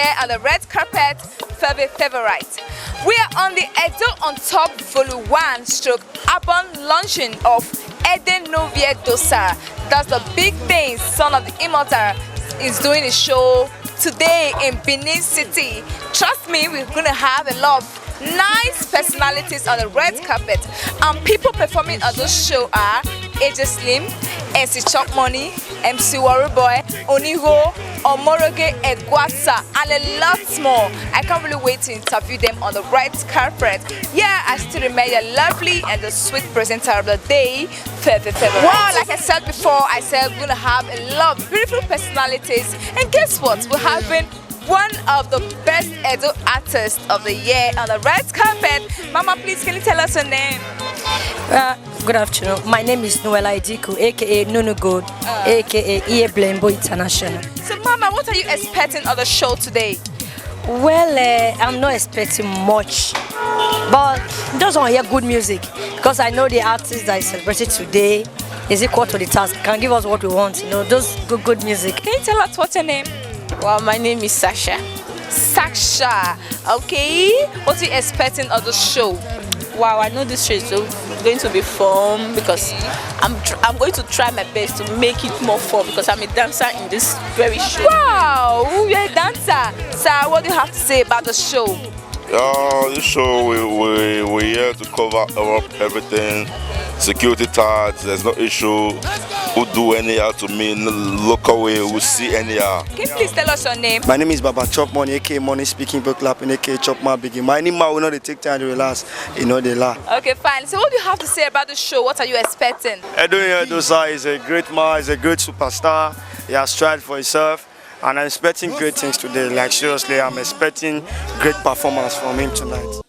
here on the red carpet, favorite. We are on the Edo on Top Volume 1 Abon launching of Ede Edosa. That's the big thing, son of the immortal, is doing a show today in Benin City. Trust me, we're going to have a lot of nice personalities on the red carpet. And people performing on this show are AJ Slim, MC Chop Money, MC Worry Boy, Oniho, Omoroge Egwasa, and a lot more. I can't really wait to interview them on the red carpet. Yeah, I still remain a lovely and the sweet presenter of the day, February. Wow, like I said before, I said we're going to have a lot of beautiful personalities. And guess what? We're having one of the best Edo artists of the year on the red carpet. Mama, please, can you tell us your name? Good afternoon. My name is Noella Idiku, aka Nunu Good, aka Iye Blembo International. So, Mama, what are you expecting on the show today? Well, I'm not expecting much, but just want to hear good music because I know the artist that is celebrated today is equal to the task. Can give us what we want, you know, those good music. Can you tell us what's your name? Well, my name is Sasha. Sasha, okay. What are you expecting of the show? Wow, I know this show is going to be fun because I'm going to try my best to make it more fun because I'm a dancer in this very show. Wow, you're a dancer. Sir, what do you have to say about the show? This show, we're here to cover up everything. Security tags, there's no issue. Who do anyhow to me, local way, who see anyhow. Can you please tell us your name? My name is Baba Chop Money, aka Money Speaking Book Clapping, aka Chop My Biggie. My name will not take time to relax, you know they laugh. Okay, fine. So what do you have to say about the show? What are you expecting? Ede Edosa is a great man, he's a great superstar. He has tried for himself. And I'm expecting great things today. Like seriously, I'm expecting great performance from him tonight.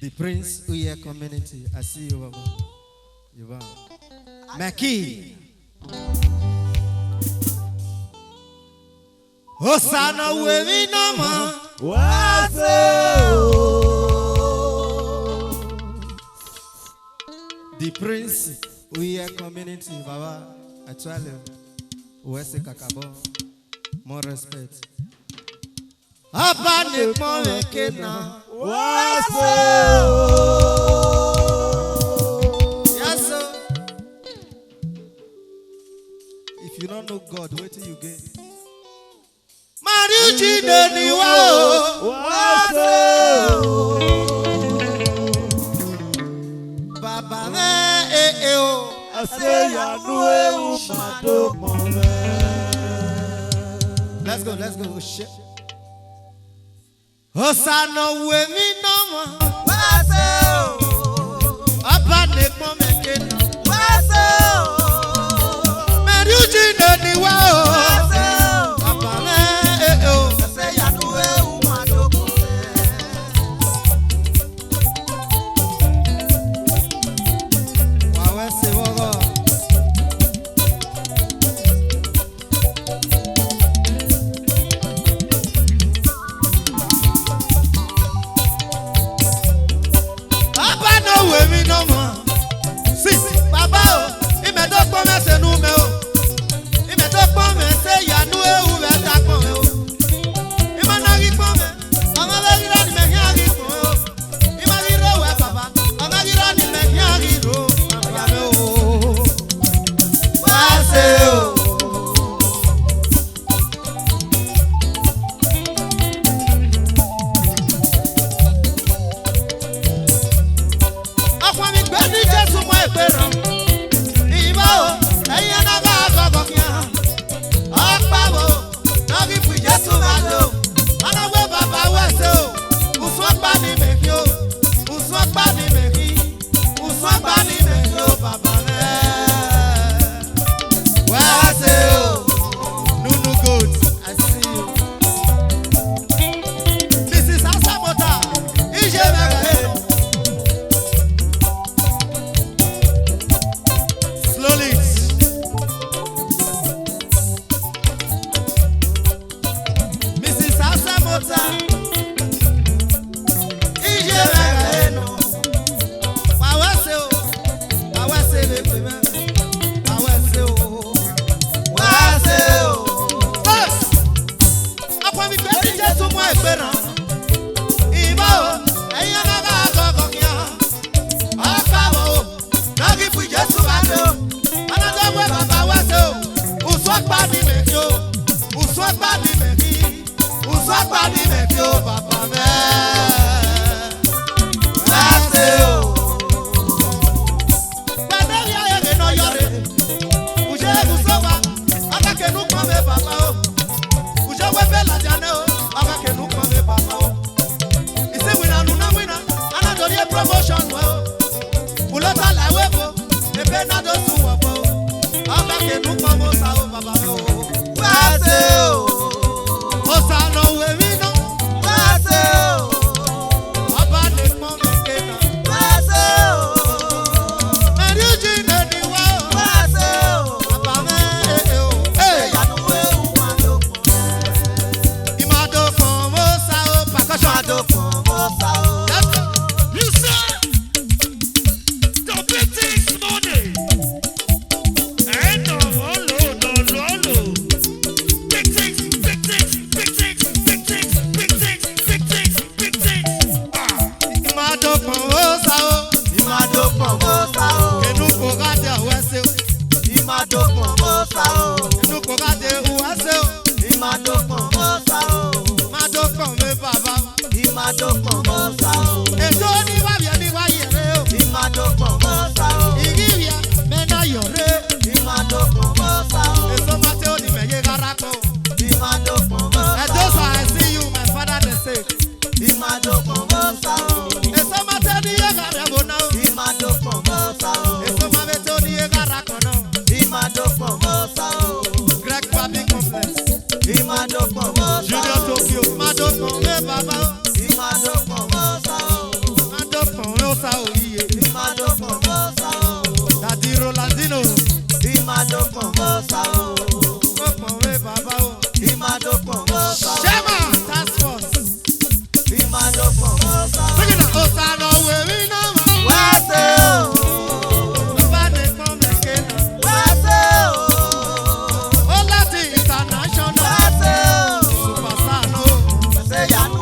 The Prince Uye community. I see you, Baba. Maki. Osana wevi nama. The Prince Uye community, Baba. I tell you. Wese kakabo. More respect. Abane more kena. Yes, sir. If you don't know God, wait till you get. Mariuchi deniwa. Baba o. Let's go. Shit. Osana wemi nama wase o abane pon mekena wase o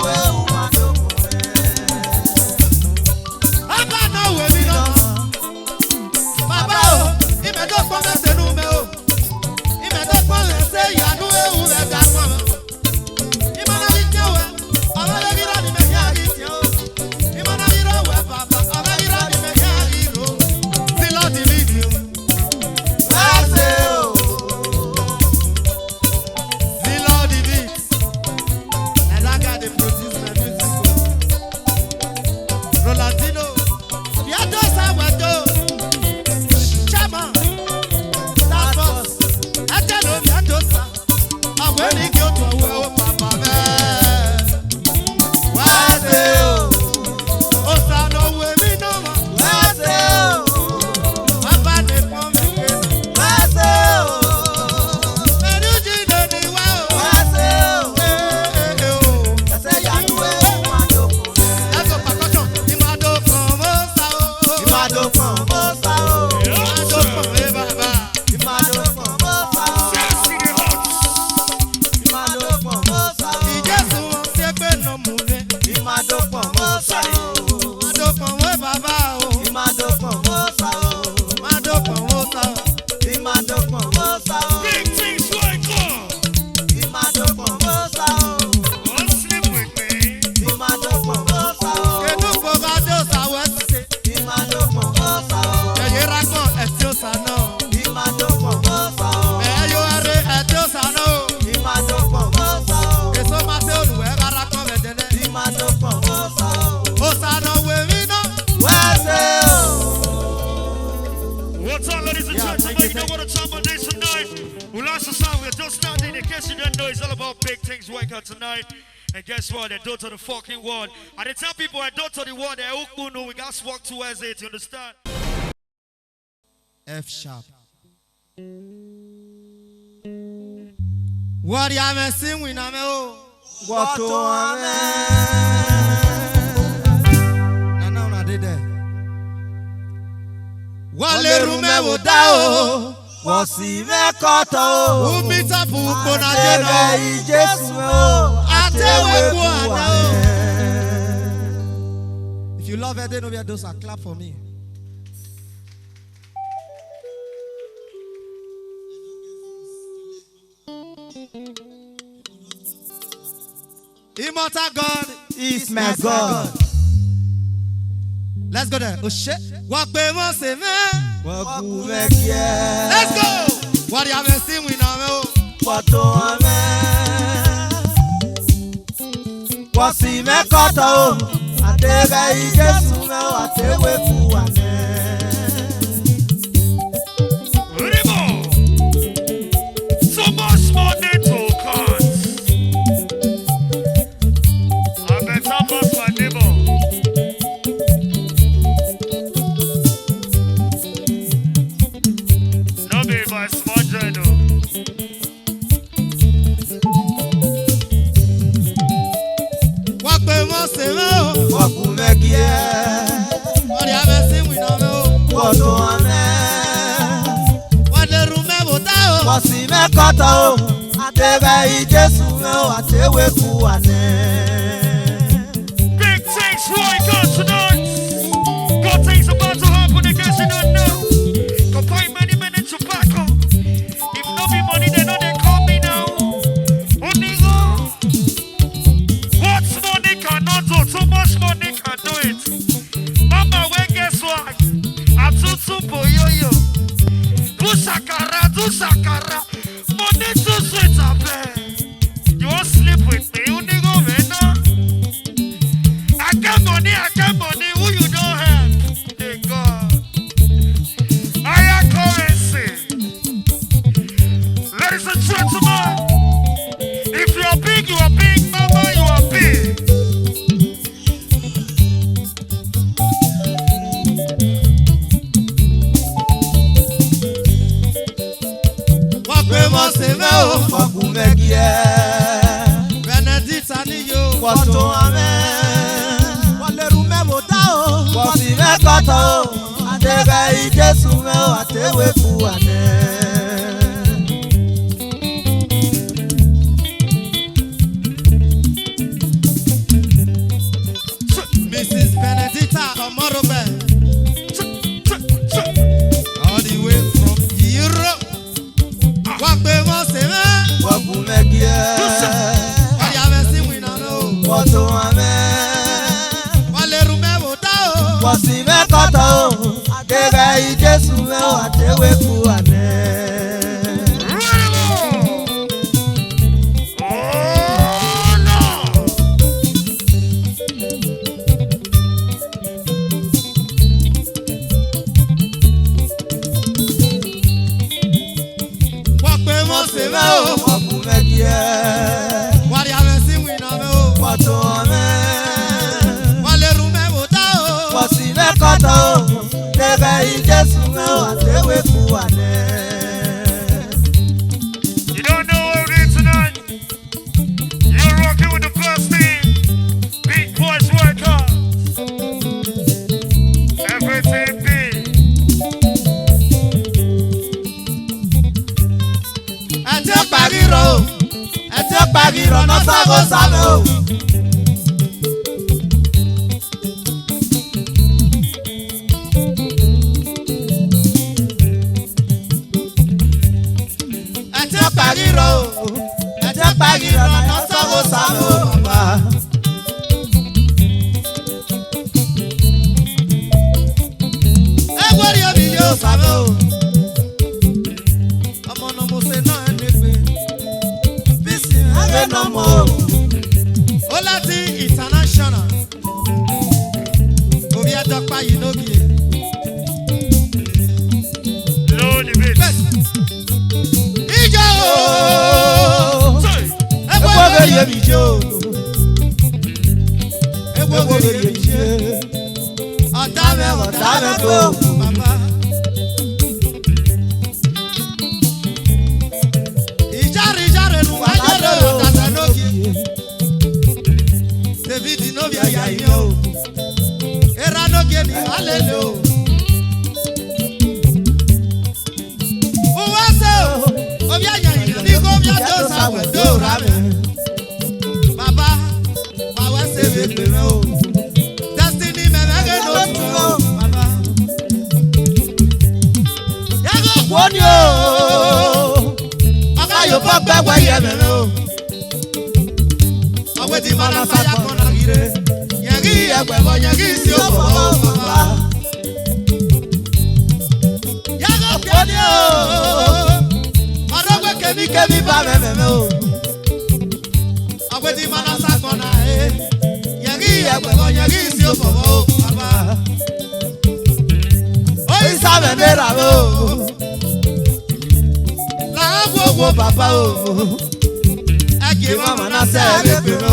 Well case you didn't know, it's all about big things working out tonight. And guess what? They do to the fucking world. And they tell people I do to the world, they know we got to walk towards it, you understand? F sharp. What you have seen we know? What to na did there. Wale rume wo da o. Wosi me koto. Umita pupo na jeno. Jesu o. Atewe kuana o. If you love Ede Edosa, clap for me. Immortal God is my God. Let's go there. Oh shit. Let's go. What you haven't seen we know. Wasi me koto. Atebe Jesu me atewe kuane. So much money to cut. I better pass my neighbor. No be my small journal. Wakumekie. What you haven't seen we know. Koto ame. Wale rume wo da o. Wasi me koto. Atebe Jesu me atewe kuane. Big things right got tonight. Got things about to happen in case you don't know. Can buy many minutes tobacco. If no be money, they know they call me now. Only go. What money cannot do? Too much money can do it. Mama, well, guess what? I'm too super yo-yo. Do shakara, do shakara. Money too sweet, I bet. You won't sleep with me, only go, man. I got money, who you don't have? Hey God. I am currency. Ladies and gentlemen, if you are big, mama, you are big. Wakumekie. Benedita ni yo. Koto ame. Wale rume wo da o. Wasi me koto. Atebe Jesu me atewe kuane. Mrs. Benedita Omorobe. All the way from Europe. Wakumekie. What you haven't seen we know. Koto ame. Wale rume wo da o. Wasi me koto. Atebe Jesu me atewe kuane. Wakumekie. What you haven't seen we know. Koto ame. Wale rume wo da o. Wasi me koto. Atebe Jesu me atewe kuane. geri emi jo. Ewo geri emi je. Ọ̀tá go. Baba. Ìjàre nu wájú lọ́rọ̀ tàtà lókè. David no be aya imi o. Era lókè ni alele o. Uwa se o. Obi aya imi ni ko bi ajo sa we do ra me. Baba, wa se be pe me o. Destiny me me ge no tu o. Baba. Yago kwoni o. Oga yo pa gba wa ye me o. Awe di mana sa ya kona gire. Yegi egbe bo yegi si o bo baba. Yago kwoni o. Arogwe kemi ba me o. Awe di mana sa kona yegi egbe bo yegi si o bo baba. Oyi sa me mera o. La wo baba o. Agi mama na se be o.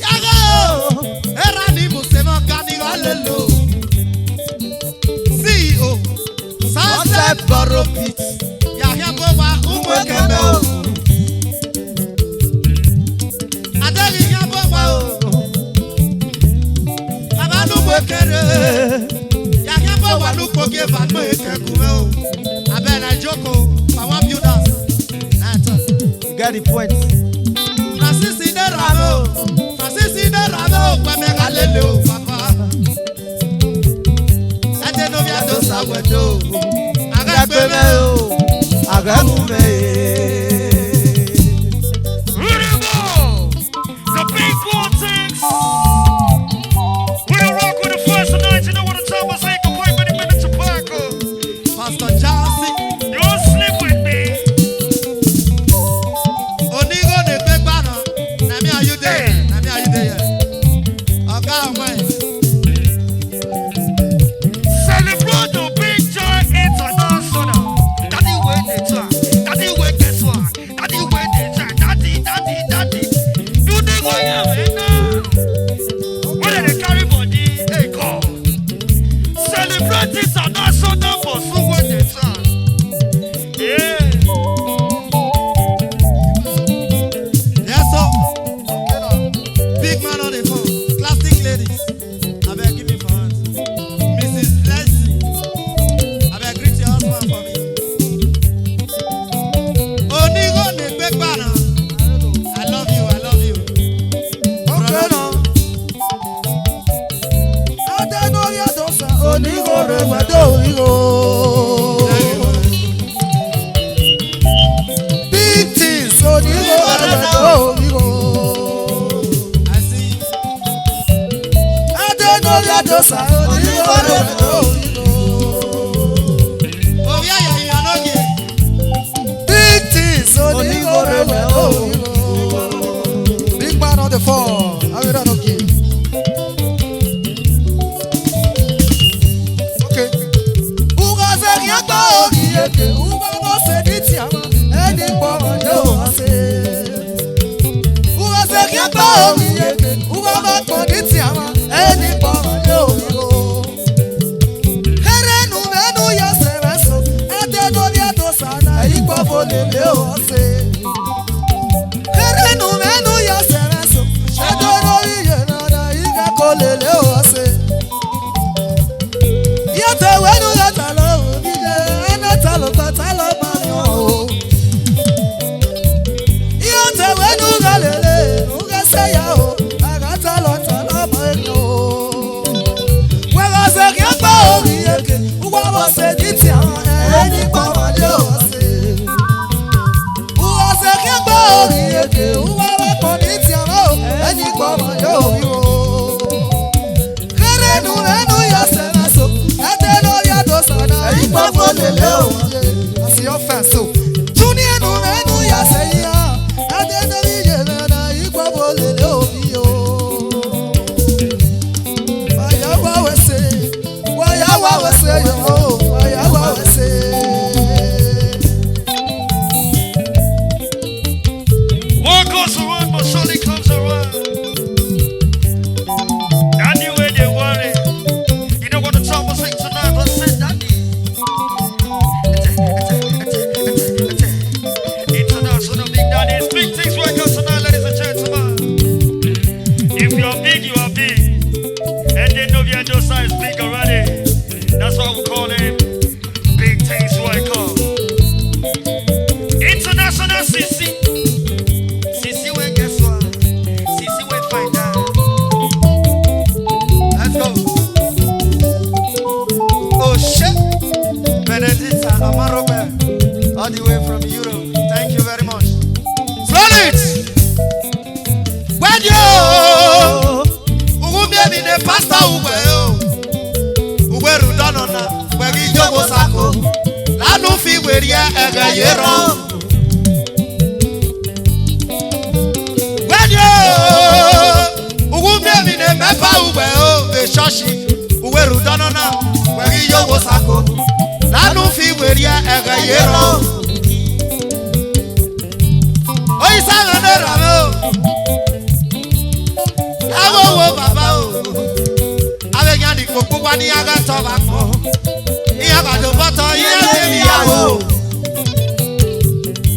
Yago era ni musema gani galelo. CEO Sunset Borough Pit. Yahya Bowa umwe keme o. Adeli ya Bowa o. Baba lu mwe kere. Yahya Bowa lu koge van mo ekekume o. Abena joko for one builders. You get the point. Francis de Ramo, kweme galele o papa. Ede no via do sawedo. Agagbe me o. Agagume. The big four things. We don't rock with the first tonight. You know what the time was like? A 5 minutes of Paco. Pastor Chelsea. You don't sleep with me. Onigo de Pegbana. Nami are you there? Oga Owen. Celebrate the big joy international. Daddy wait the time. Daddy wait guess what? Daddy wait the time. Daddy. You think I am now? When they carry body, hey God. Celebrate international for so wait the time. Yeah. Yes, sir. Big man on the phone. Classic ladies. I beg give me for hands. Mrs. Blessing. I beg greet your husband for me. Onigo de Pegbana. I love you. Okay now. Ede no ya dosa. Onigo rewedo igo. Big things. Onigo rewedo igo. I see you. Ede no ya dosa. Onigo rewedo igo. Oh yeah, you are not here. Big things. Onigo rewedo igo. Big man on the phone. I will not okay. Okay. Ugaze yagba oriyeke. Ugago se diti ama. Eni po yo ase. Ugaze yagba oriyeke. Ugago po diti ama. Eni po yo yo. Herenu menu ya sereso. Ede no dia dosana. Ipo folele o ase. Herenu menu ya sereso. Ede no iye nada. Iga kolele o ase. Yate wenu yata lo bije. Enata lo pata lo mano. Yate wenu galele. Uga seya o. Agata lo talo mano. Wega se kiakba oriyeke. Uwa bo se diti ama. Eni pa made o ase. Uwa se kiakba oriyeke. Uwa bo diti ama. Eni pa made o yo. Kerenu menu ya senaso. Ede no ya dosana. Ipo folele o. Asi your fence so. Junior no menu ya seya. Ede no bije nana. Ipo folele o yo. Waya wa we say yo. Waya wa we say. Sisi. Sisi we guess what? Sisi we find out. Let's go. Oh shit. Benedict and Amarobe. All the way from Europe. Thank you very much. Solid! When you Ugumye bi ne pastor Ugwe Ugwe Rudonona Wegi Jogo Sako Lanu fi weria ega yero When you Ugumye bi ne mepa Ugwe E shoshi Ugwe Rudonona Wegi Jogo Sako Lanu fi weria ega yero Oisa ngane rame Awo baba o Abegyan di koko wa ni aga to ba ko Iya ba do boto iya baby awo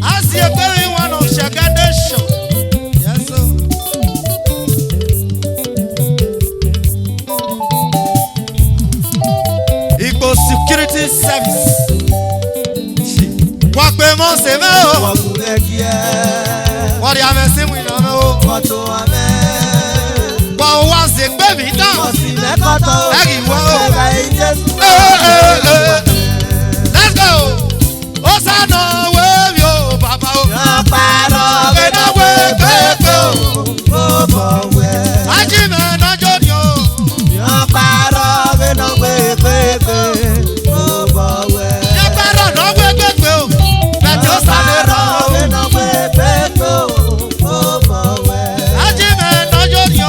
As you very one of Shagadation Yes sir Igbo Security Service Wakpe mo se me o Wadi ame se mu ina me o Wa se gbe mi down. Let's go. Osana we yo baba o. We na we pepe o. Ajime na jodi o. Ya paro no we pepe o. Beto sanero we no we pepe o. Ajime na jodi o.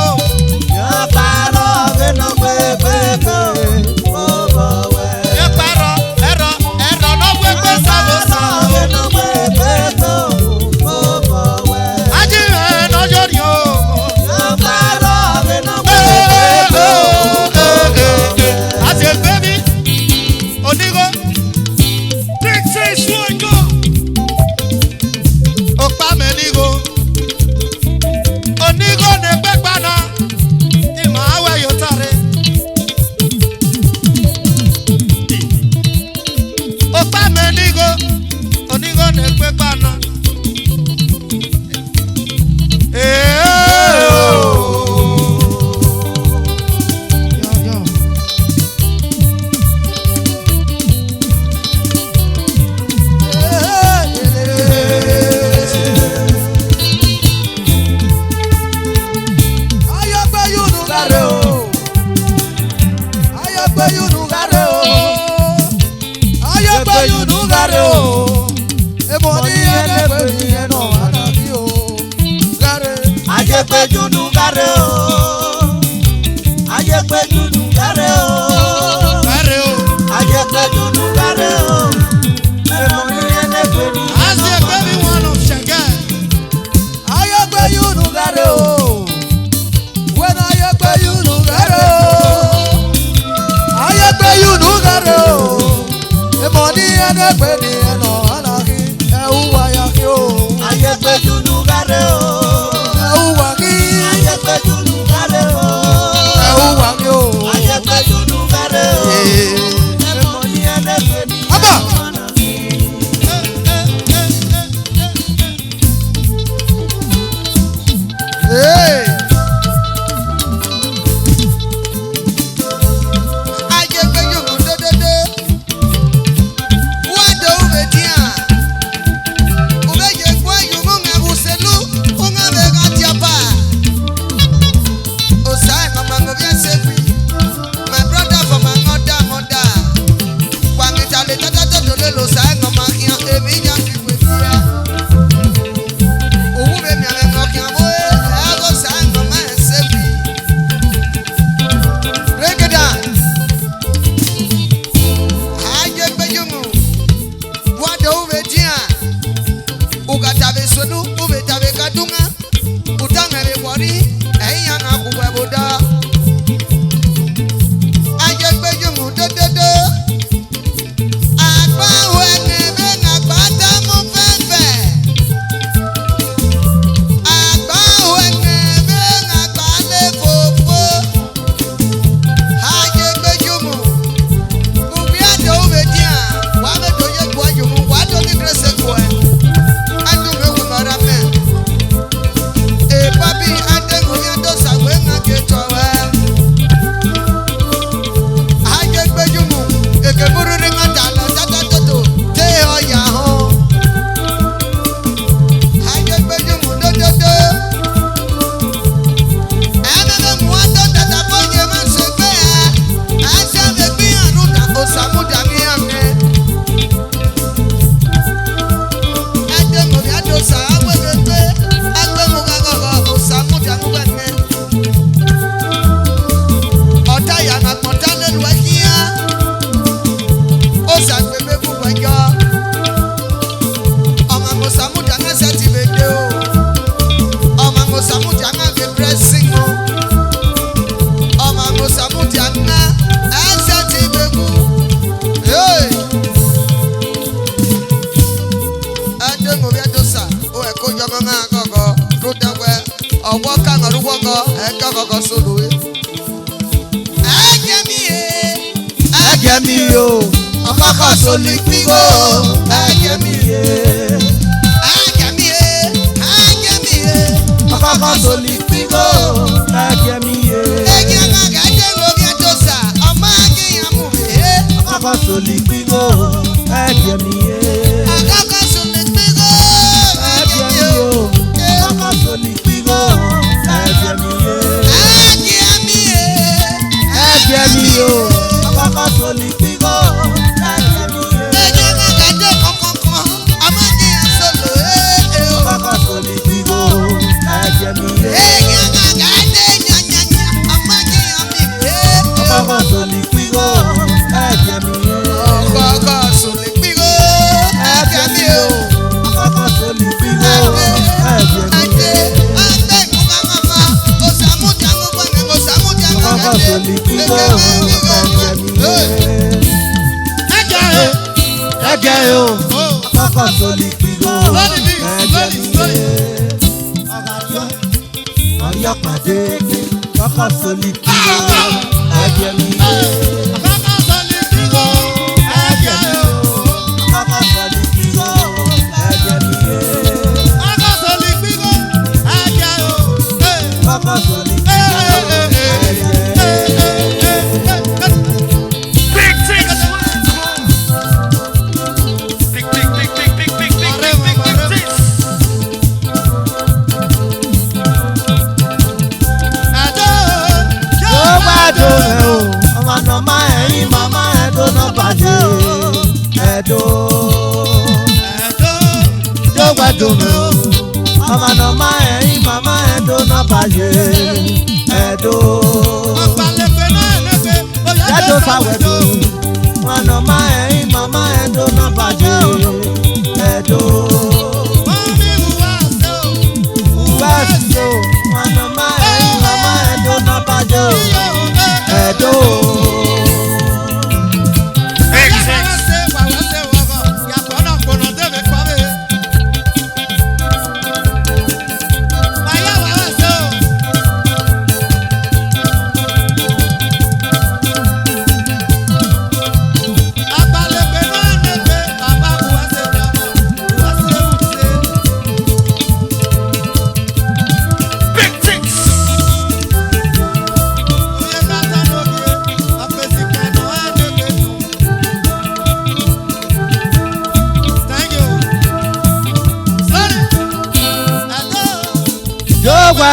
Ede Edosa, o eko jogo nga gogo, rudawe, owo ka ngoruwo go, eko gogo solo e. Agemi yo, akaka soli pigo, agemi ye. Agemi ye, akaka soli pigo, agemi ye. Agemi Ede Edosa, amagi amuwe, akaka soli pigo, agemi ye. Akaka soli pigo, agemi yo, akaka soli pigo, agemi ye. Agemi yo. Akaka soli pigo, agemi ye. Ejana gade konkon, amagi solo akaka soli pigo, agemi ye. Ejana gade nyanya, amagi amiye. Akaka soli pigo, agemi ye. Akaka soli pigo, agemi ye. Akaka soli pigo, agemi ye. Ande mukama, osamu jango bane, osamu jango. Akaka soli pigo, agemi ye. Agayo, akaka soli pigo, agemi ye. Ayapade, akaka soli pigo, agemi ye. Akaka soli pigo, agemi ye. Akaka soli pigo, agemi ye. Akaka soli pigo, agemi ye. Akaka soli pigo, agemi ye. Edo, Jogba dome o, ọmọ nọmọ ẹyin mama Edo náà bàjẹ́. Edo, Edo sáwẹ̀dọ̀, ọmọ nọmọ ẹyin mama Edo náà bàjẹ́. Edo, Uwẹ́sì o, ọmọ nọmọ ẹyin mama Edo náà bàjẹ́. Edo.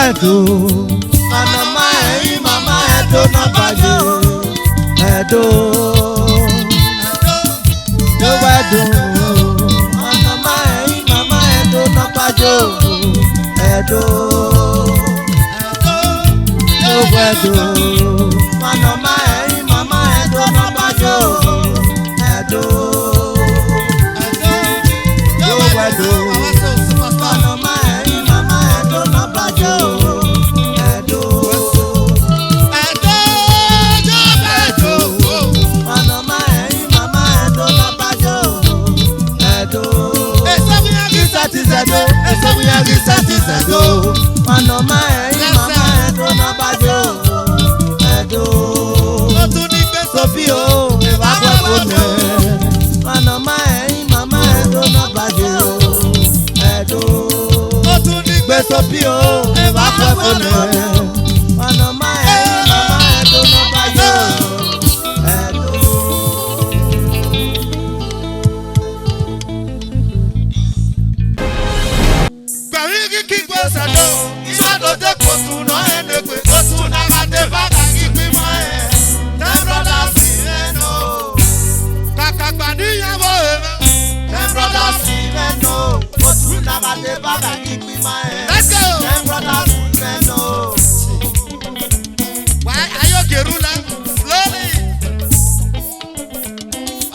Edo, mama ẹyin mama Edo náà bàjẹ́. Edo, Jogba Edo, mama ẹyin mama Edo náà bàjẹ́. Edo, Jogba Edo, mama ẹyin mama Edo náà bàjẹ́. Edo, Jogba Edo. Edo, manoma ẹyin mama Edo náà bàjẹ́. Edo, Sophie o, eva kweko ne. Manoma ẹyin mama Edo náà bàjẹ́. Edo, Sophie o, eva kweko ne. Manoma ẹyin mama Edo náà bàjẹ́. Edo. Sado, Isado de Kotuna and the Kotuna and the Bagagi Pimae, ten brothers Sileno, Kakakania, ten brothers Sileno, Kotuna and the Bagagi Pimae. Let's go, ten brothers Sileno. Why are you Gerula? Slowly.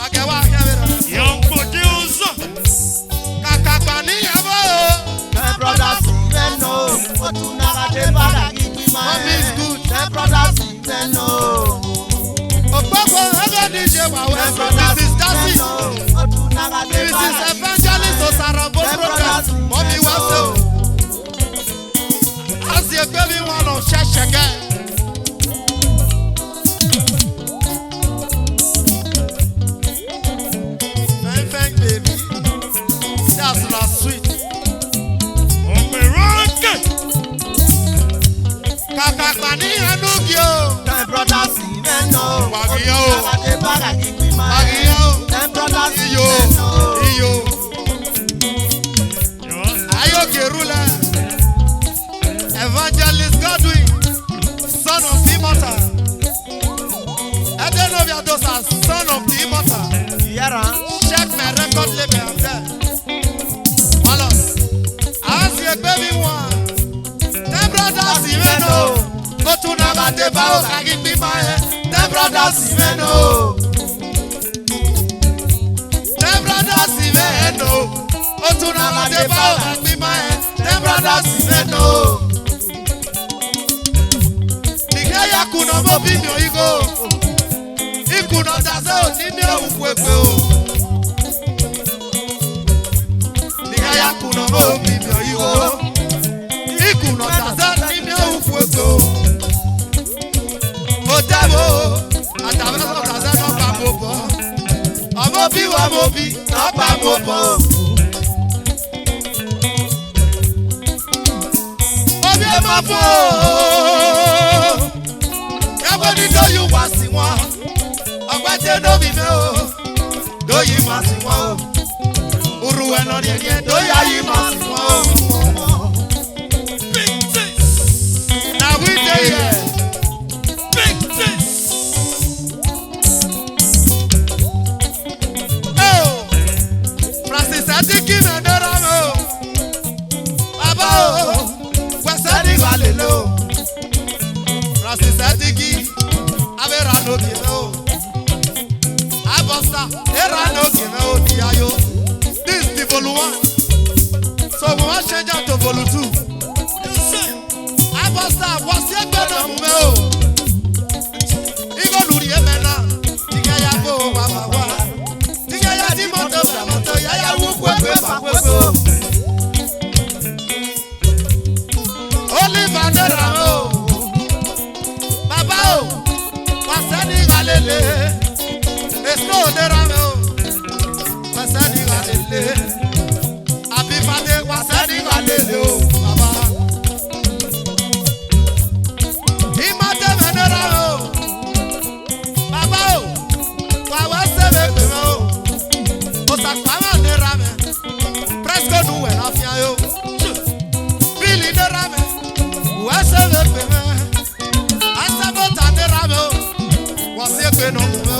Okay, what? Young producer, Kakakania, ten brothers. Mom is good. Ten brothers, ten no. Ogbogbo ego DJ wa we. Mrs. Darcy. Mrs. Evangelist Osarabo. baby one on church again. Thank baby. That's not sweet. Kakakani anugio. Them brothers even know. Wagio. Them brothers even know. Iyo. Ayo Gerula. Evangelist Godwin, son of the immortal. Ede Edosa, son of the immortal. Check my record label and there. Voilà. As you baby one. Them brothers even know. Go to Nagateba, give me my head. Them brothers even know. Them brothers even know. Go to Nagateba, give me my head. Them brothers even know. Nigerian kuno mo bimi oyigo. Ikuno taze o nimi okwekwe o. Nigerian kuno mo bimi oyigo. Ikuno taze nimi okwekwe o. Otabo, atabe so taze no pa mobo. Omobi wa mobi, no pa mobo. Obi e ma fo. Everybody know you want to see one. I'm going to know me, do you want to see one? Uru and on the end, do you want to see one? Big things. Now we there. Big things. Oh, Francis, I think you know that I know. Baba, what's that? Francis, I think you. Averano kimo, Abosta, Erano kimo diayo. This is the volume 1, so we want change out to volume 2. Abosta, what's your better mumeo? Igo luri emena, tiga ya go wawa, tiga ya di moto ya ya wukwe bakwepo. Oliver Neramo, Baba o. Wasani galele, esno derame o. Wasani galele, abifade wasani galele o, baba. Imate menerame o, baba o. Wawasebe keme o, osakama derame. Presque nous en afia yo. Billy derame, wasebe keme. Asabota derame o. Wasi ekwe no mume o.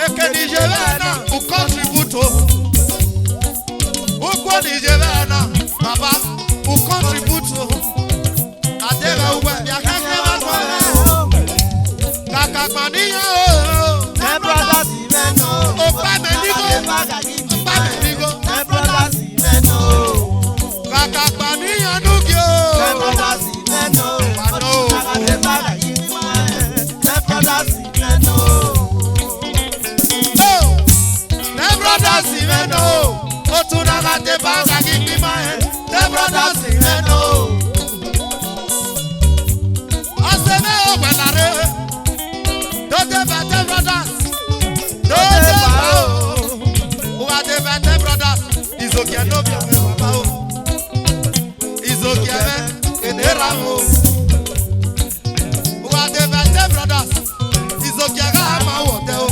Eke Nigeriana, who contribute o. Ukwo Nigeriana, baba, who contribute o. Adega uwe, biakake wakwane o. Kakakmaniya o. Them brothers even know. Opa menigo. Opa menigo. Them brothers even know. Kakakmaniya nugyo. Them brothers even know. Wano. Them brothers even know. Oh, them brothers even know. Otuna gate banga give me my head. Them brothers even know. Aseme ogbenare. Don't ever them brothers. Don't ever o. Who are them brothers? Izokia no be baba o. Izokia me eneramu. Who are them brothers? Izokia ga ma wote o.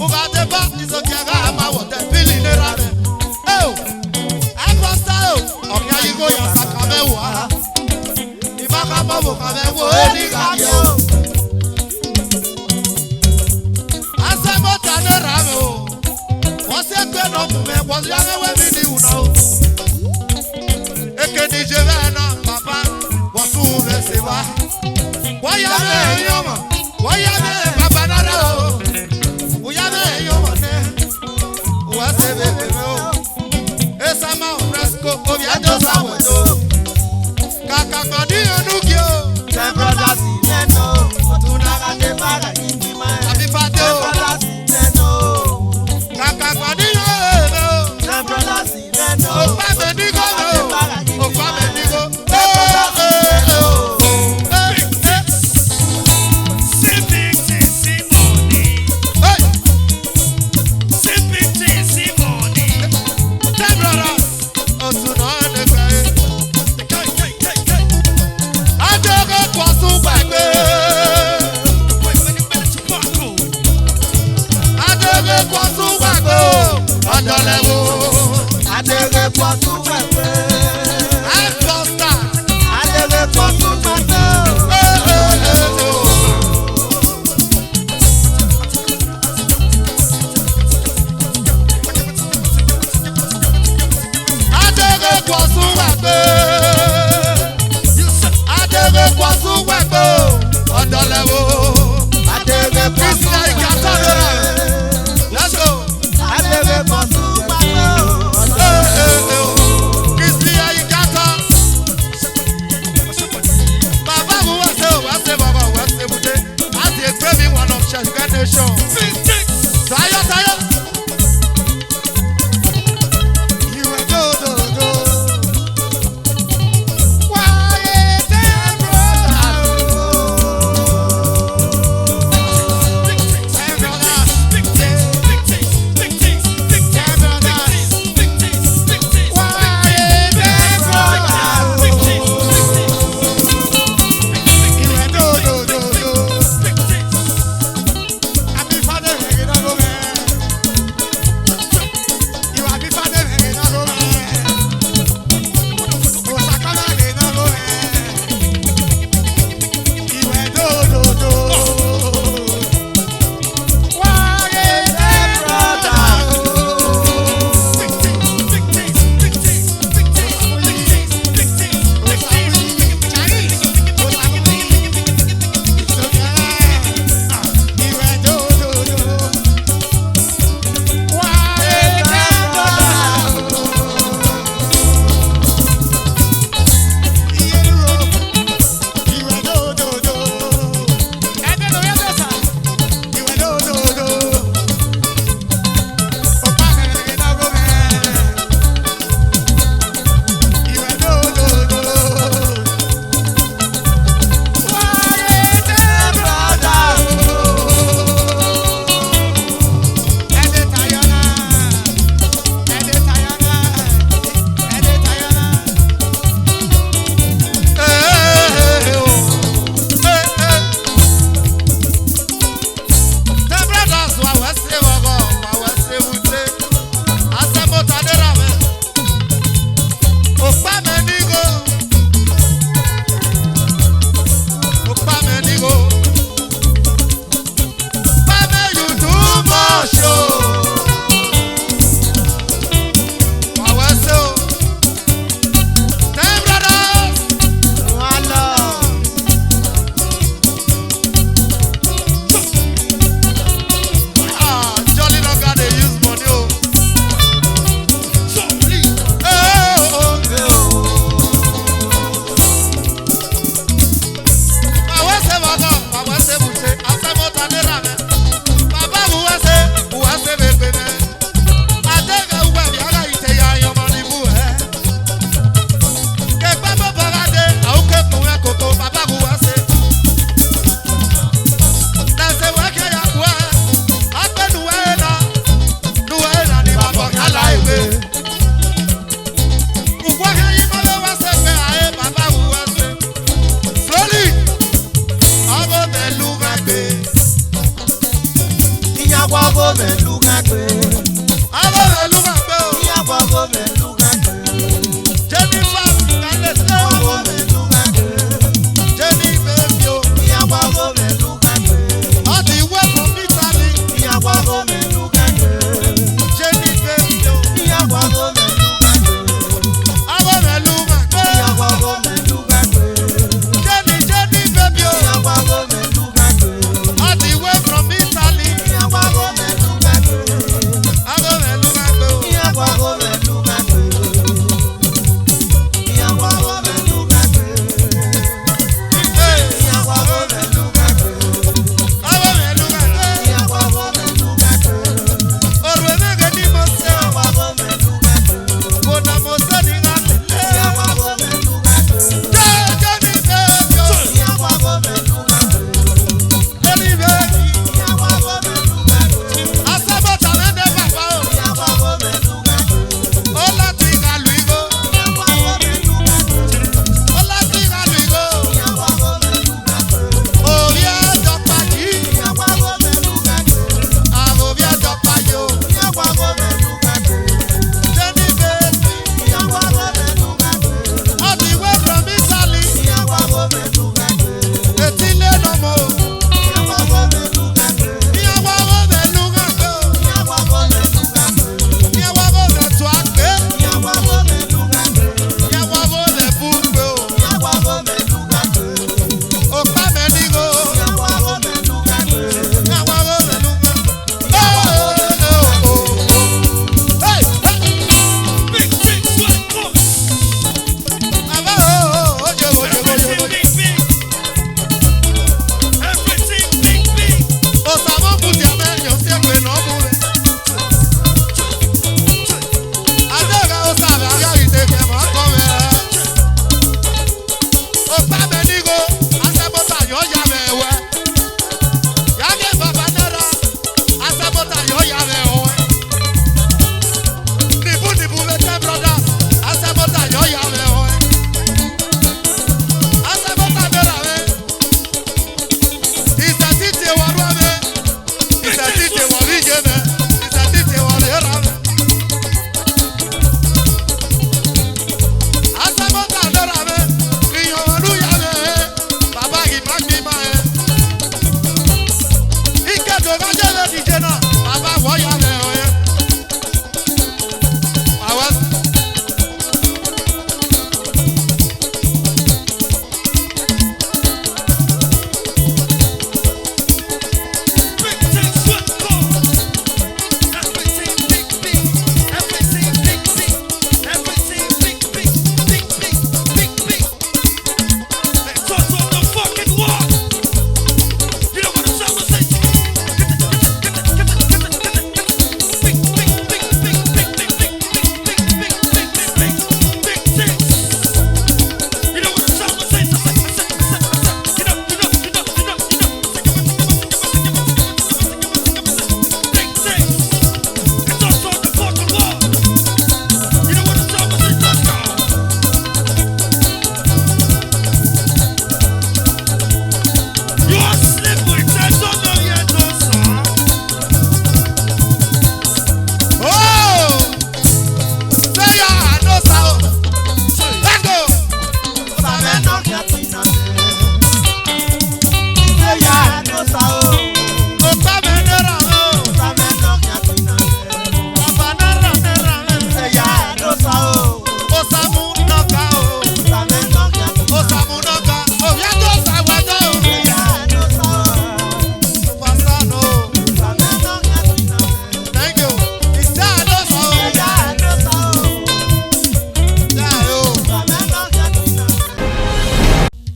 Ugadeba izokiaga ama wote pili nerame. Oh, aposta o. Okia yigo ya sakame wa. Ibaka babo kame wo ni gakyo. Asemo tane rame o. Wose kwe no mume wose yame we mini una o. Eke ni jevena papa wasu vesewa. Wayame yoma. Wayame papa nara o. Uyame yomane, uwasebe bebe o. Esama fresco, obiado sawedo. Kakakmani anugyo. Them brothers even know. Otunaga de baga ikima. Abifate Them o. brothers even know. Kakakmani yomane o. Them brothers even know. Opa menigo o. Opa menigo. Them brothers even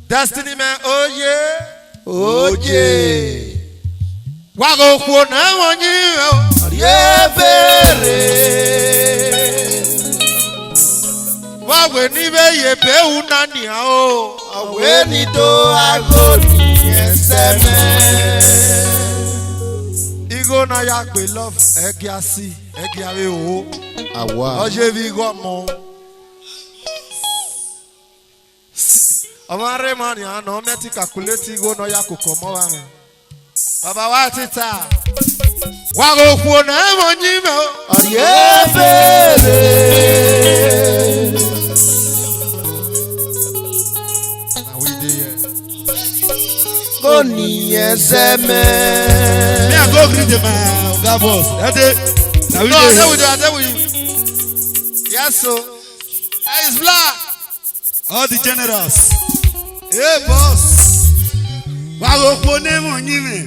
Destiny man, oh yeah. Oh yeah. Wago kuona wanyi. Yebere. Wawe nibe yebe unani ao. Awe ni do agoni eseme. Igo na yakwe love egiasi egiawe o. Awa. Oje vi go mo. Amare mani ano meti calculate igo no yakoko mo wa me. Baba wa tita. Wago kuona wanyi me. Yebere. Goni eseme. Me I go greet the man, Oga boss. No, I tell you. Yes, so. It's black. All the generals. Hey, boss. Wago pone mo nyime.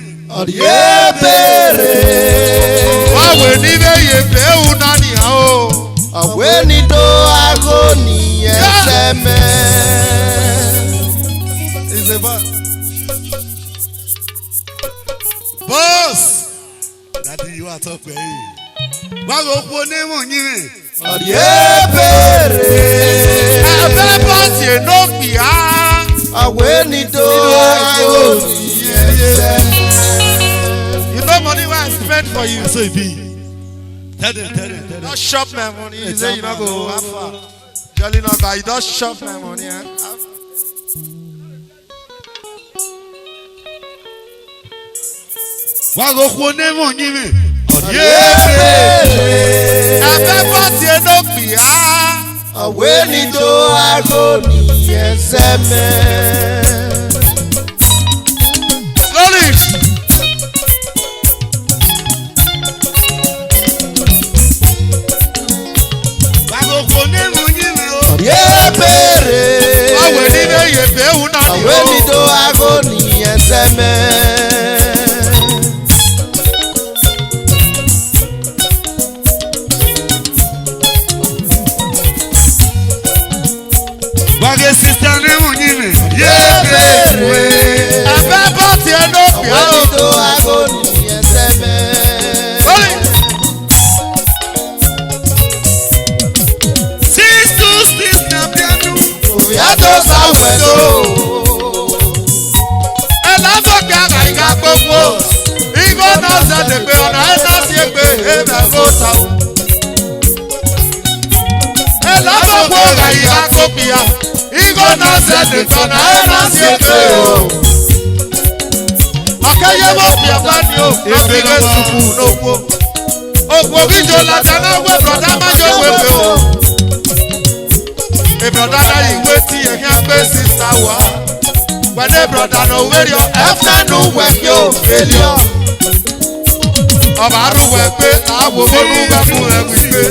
Yebere. Wawe nibe yebe unani hao. Awe ni do agoni eseme. It's a bad. Boss. Daddy, you are talking. Wago pone mo nyime. Yebere. Ebe party no pia. Awe ni do agoni eseme. You know money where I spend for you. So it be. Tell them. Don't shop my money. You say you don't go how far. Jolly no guy, you don't shop my money. Eh? Wago pone mo nyime. Yebere. Ebe party no pia. Awe ni do agoni eseme. Slowly. Wago pone mo nyime o. Yebere. Awe nibe yebe unani Awe ni hao. do agoni eseme. Wage sister ne mo nyime. Yebere. Ebe party no pia. Awe ni do agoni eseme. Slowly. Sis na piano. Oyato sawedo. Elaboke aga iga gbogbo. Igo na se de pe ona ena si egbe ebe go ta. Elaboke aga iga kopia. Igo na se de pe ona ena si egbe o. Akaye mo fi afani o. Ebe le suku n'okwo. Okwo bi jo la tana we brother ma jo wewe o. A brother na iwe ti ehia pe sister wa. When a brother no wear your afternoon work yo failure. Ọba arúgbó pé àwọ̀ olúwa fún ẹ̀wì pé.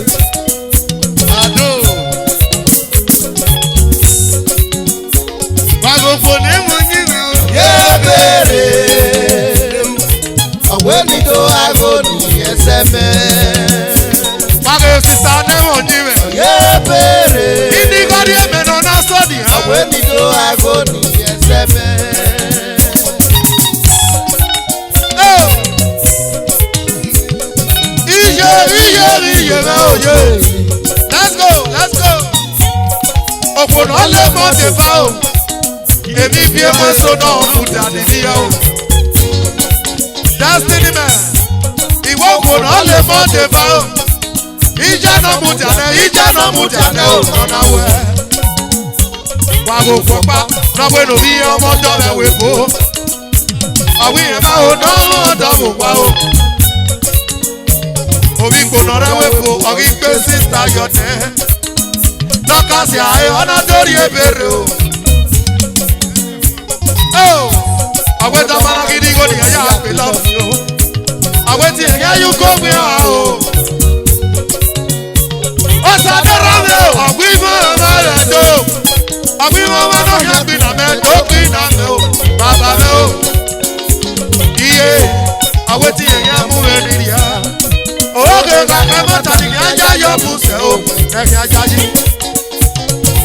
Àdó. Wago pone mo nyime o. Yebere. Awe ni do agoni eseme. Wàgé sísá nẹ́wọ̀n ní rẹ̀. Yebere. Ìdí kọ́ni ẹ̀mẹ̀ náà ná sọ́ọ̀dì hàn. Awe ni do agoni eseme. Iye rẹ̀ òye. Let's go. Òpònà lè mọ̀ dé bá o. Èmi bí ewé sọ́nà ọ̀hún dàdí níyà o. Destiny man. Ìwọ òpònà lè mọ̀ dé bá o. Ìjà náà mú jàdẹ́ o. Nọ̀nà wẹ̀. Wàgò pọ̀pá lọ́gbẹ́ lórí ọmọ dọ́lẹ̀ wẹ̀ kó. Ọ̀wí yẹn bá o náà dọ̀wọ̀ wá o. Omi gbóná rẹ̀ wẹ̀ kó ọ̀rí pé sísá yọ̀dẹ́. Lọ́kàsí àyè ọ̀nà dórí ebèrè o. Àwẹ̀ tó máa gidi kò ní ẹ̀yà àpè lọ́fì o. Àwẹ̀ tí ẹ̀yà yóò kó gbé hàn o. Ó sàdúrà mi o. Ọ̀gbìn mọ́ ọmọ rẹ̀ tó. Ọ̀gbìn mọ́ ọmọ náà yẹ gbìnà mẹ́ tó gbìnà mẹ́ o. Bàbá mẹ́ o. Iye àwẹ̀ tí ẹ̀yà mú ẹni rí a. Ògè kàkẹ́ mọ́ta ní ajá yọ bùsẹ̀ o. Ẹ̀kẹ́ ajá yìí.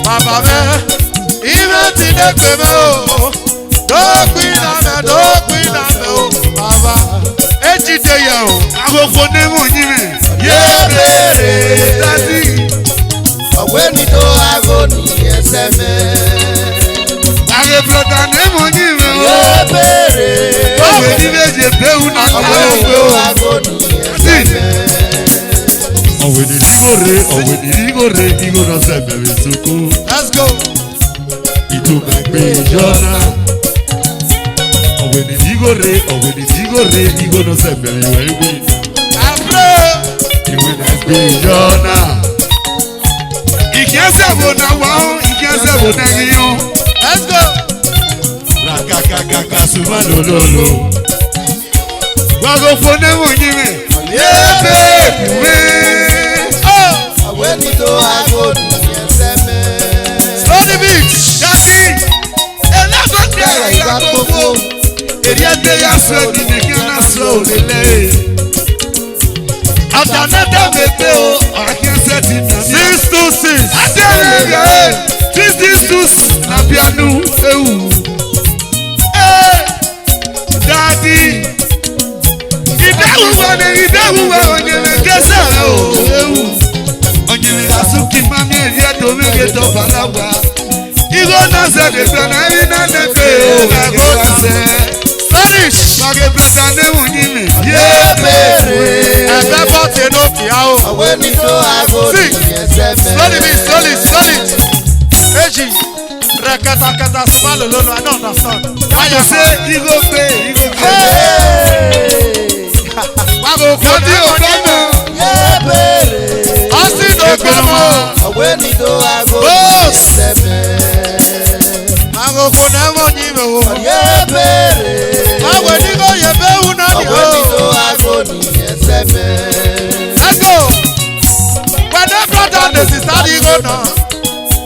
Bàbá mẹ́. Ìmẹ̀ ti dé pé mẹ́ o. Dópin náà mẹ́ o. Bàbá èjì dé yẹ o. Àgòkò ní mò ń yí mi. Yé bèrè dádì. Ọ̀wé mi tó aago ní ẹsẹ̀ mẹ́. Àgè bùrọ̀dà ní mò ń yí mi o. Yé bèrè. Òwe ní méje béwu náà ká Ọ̀wé mi tó o. aago ní ẹsẹ̀ mẹ́. Òwe ní rigore, igo náà sẹ̀mẹ̀ mi soko. Let's go. Ìtumọ̀ gbé ìjọ́nà. Òwe ní rigore, igo náà sẹ̀mẹ̀ mi wẹ̀wí. Àbúrò. Ìwé náà gbé ìjọ́nà. Ìkíyèsí wo náà wọ́n, ìkíyèsí wo náà yíyan. Let's go. Rakakakaka suma lololo. Wago fone mo nyime. Yebe mi. Ọ̀wé mi tó aago ní ẹsẹ̀ mẹ́. Slowly beat. Dadi. Elabode ìgbà gbogbo. Eri ade ya so ni nìkan náà so lele. Àtànádà mẹ́tẹ́ o. Àkíyèsí ti nà mí. 626. Adéyẹ̀yẹ̀. 626. Nàbíanú ewu. Dadi. Ìdáhùwà ònyìnbó gẹ́sẹ̀ o. Ewu. Onyele asuki mami edo mege to balagwa. Igo na se de plana ina nepe o ego se. Spanish. Mage brother ne unyime. Yebere. Ebe bote no kia o. Ọ̀wé mi tó aago ní ẹsẹ̀ mẹ́. Solid. Eji. Rekatakata smile lolo I don't understand. Ayo say igo pe. Wago kodi o kono. Yébèrè. Asi no kono. Ọ̀wé mi tó aago ní ẹsẹ̀ mẹ́. Wago kono mo nyime o. Yébèrè. Wago nigo yebe una ni Ọ̀wé mi tó o. aago ní ẹsẹ̀ mẹ́. Let's go. When the brother and the sister di go na.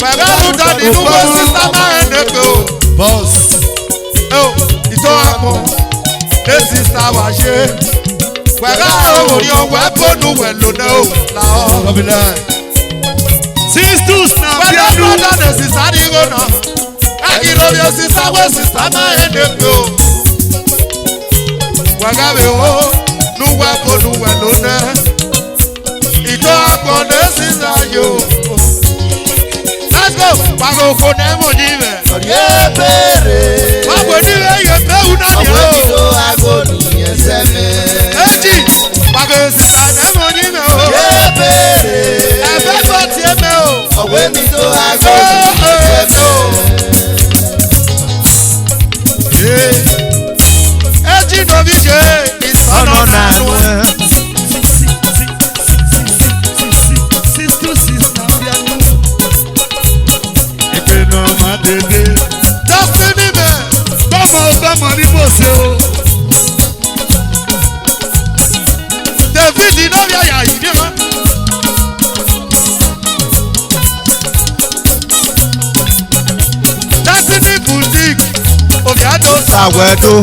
When the brother di go sister na ene go. Boss. Oh, ito ako. The sister wa she. When the ori o we bonu we lo na o. La o. Sisters na when the brother and the sister di go na. Agi lo your sister we sister na ene go. When the o nu we bonu we lo na. Ito ako the sister yo. Let's go. Wago fone mo jive. Yébèrè. Wago ni ye pe una ni Ọ̀wé mi o. tó aago ní ẹsẹ̀ mẹ́. Eji. Wago sita ne mo jive o. Yébèrè. Ebe so ti eme o. Ọ̀wé mi tó aago ní ẹsẹ̀ mẹ́. Eji no bi je. Isono na nu. Destiny me, gbọ́mọ ní bòsè o. David lórí àyà yìí ni wọn. Destiny boutique, Obiado Sàwẹ́dó.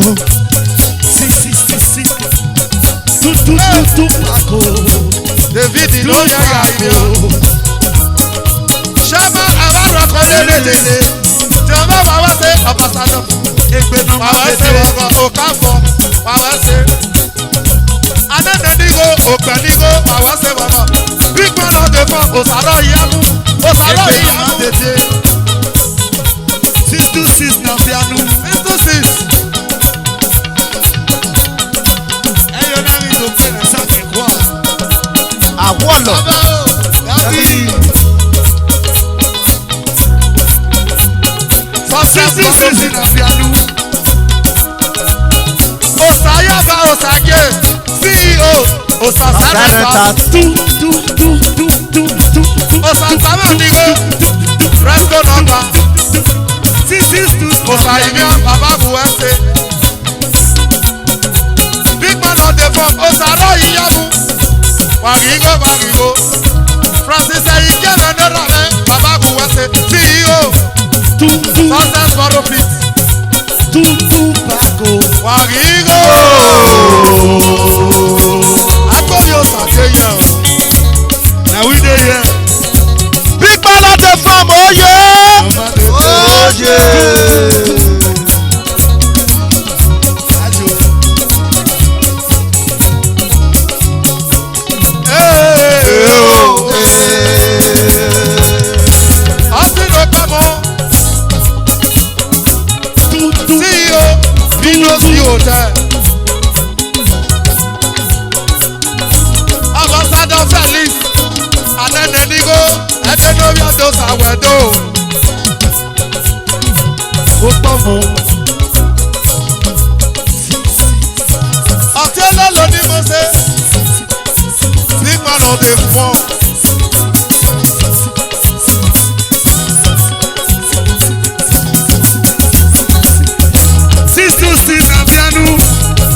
David lórí àyà yìí ni wọn. Ṣẹ́mà àbárò ọkọ̀ lélẹ́lẹ́lẹ́. Jọba wà wá sí ọ̀pàṣàdọ̀. Wà wá sí ọkọ̀ òkàfọ̀. Wà wá sí. Anẹ́nẹ́dígò òpẹ̀dígò wà wá sí ọkọ̀. Bígbọ́n náà dé fún òsàrọ̀ ìyámú. Òsàrọ̀ ìyámú. 626 na piano. 626. Ẹyọ náà mi tó pé ẹ̀sán kẹ̀kọ́. Àwọ̀lọ̀. Dàbí. Success in Abianu. Osayaba Osage, CEO, Osasaneta, Osasama Nigo, Fresco number, 662, Osayimia, Baba Buwese. Big man on the phone, Osaro Iyamu, Wagigo, Francis Ayikebe Nerame, Baba Buwese, CEO. Success for the pit. Wagigo. Aigbovbiosa dey here. Na we dey here. Big man at the farm, oh yeah. Oye. hotel. Ambassador Felix Anenenigo Ede Edosa wedo. Otomo. Ọ̀tẹ́lẹ̀ ló ní mo ṣe. Big man on the phone.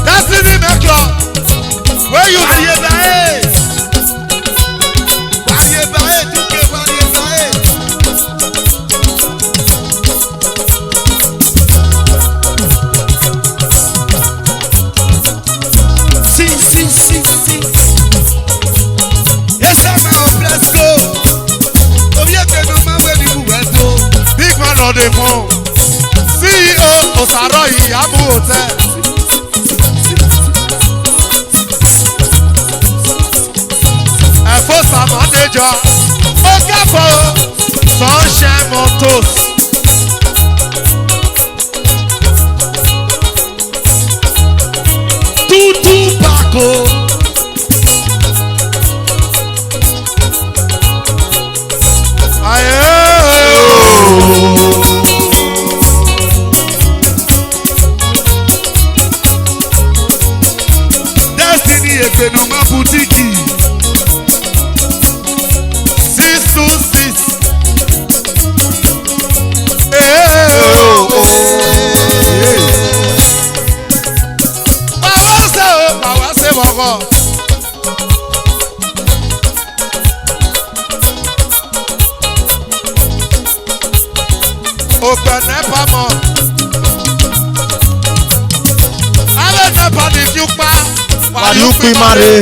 Destiny maker, where you see it? See. Yes, I'm let's go. Big man on the phone. CEO Osaroyi Abu Hotel. Ẹ̀fọ́sà mọ́tẹ́jọ́ ó kẹ́fọ́ Sunshine Motors. Tútú Bako. Ayé ooo. Destiny Ebenoma Boutique. 626. Bàwá ṣe bọ̀kọ̀. Ògbẹ̀ nẹ́pà mọ̀. Alẹ́ nẹ́pà ní Júpá. Wàlúùpì Mare.